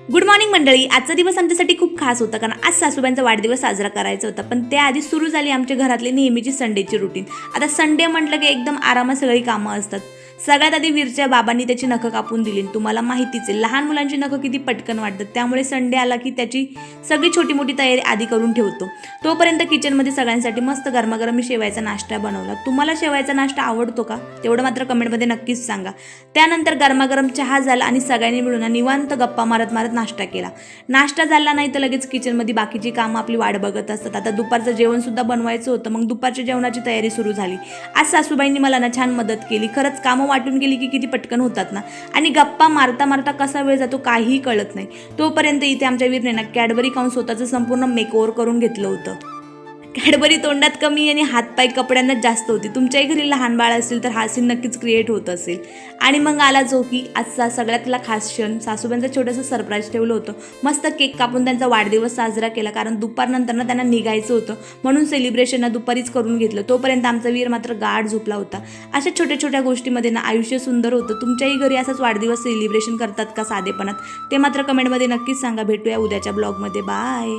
Good morning मंडळी. आजचा दिवस आमच्यासाठी खूप खास होता कारण आज सासूबाईंचा वाढदिवस साजरा करायचा होता. पण त्याआधी सुरू झाली आमच्या घरातली नेहमीची संडेची रुटीन. आता संडे म्हटलं की एकदम आरामात सगळी कामं असतात. सगळ्यात आधी वीरच्या बाबांनी त्याची नखं कापून दिली. तुम्हाला माहितीच आहे लहान मुलांची नखं किती पटकन वाटतात, त्यामुळे संडे आला की त्याची सगळी छोटी मोठी तयारी आधी करून ठेवतो. तोपर्यंत किचनमध्ये सगळ्यांसाठी मस्त गरमागरम मी शेवायचा नाश्ता बनवला. तुम्हाला शेवायचा नाश्ता आवडतो का तेवढं मात्र कमेंटमध्ये नक्कीच सांगा. त्यानंतर गरमागरम चहा झाला आणि सगळ्यांनी मिळून निवांत गप्पा मारत मारत नाश्ता केला. नाश्ता झाला नाही तर लगेच किचनमध्ये बाकीची कामं आपली वाट बघत असतात. आता दुपारचं जेवण सुद्धा बनवायचं होतं, मग दुपारच्या जेवणाची तयारी सुरू झाली. आज सासूबाईंनी मला ना छान मदत केली. खरंच कामं वाटून गेली की किती पटकन होतात ना, आणि गप्पा मारता मारता कसा वेळ जातो काहीही कळत नाही. तोपर्यंत इथे आमच्या वीरने ना कॅडबरी खाऊन स्वतःचं संपूर्ण मेकओव्हर करून घेतलं होतं. कॅडबरी तोंडात कमी आणि हातपाय कपड्यांनाच जास्त होती. तुमच्याही घरी लहान बाळ असेल तर हा सीन नक्कीच क्रिएट होत असेल. आणि मग आला जो की आजचा सगळ्यातला खास क्षण. सासूबाईंचं छोटंसं सरप्राईज ठेवलं होतं. मस्त केक कापून त्यांचा वाढदिवस साजरा केला, कारण दुपारनंतर ना त्यांना निघायचं होतं, म्हणून सेलिब्रेशन ना दुपारीच करून घेतलं. तोपर्यंत आमचा वीर मात्र गाढ झोपला होता. अशा छोट्या छोट्या गोष्टीमध्ये ना आयुष्य सुंदर होतं. तुमच्याही घरी असाच वाढदिवस सेलिब्रेशन करतात का साधेपणात, ते मात्र कमेंटमध्ये नक्कीच सांगा. भेटूया उद्याच्या ब्लॉगमध्ये. बाय.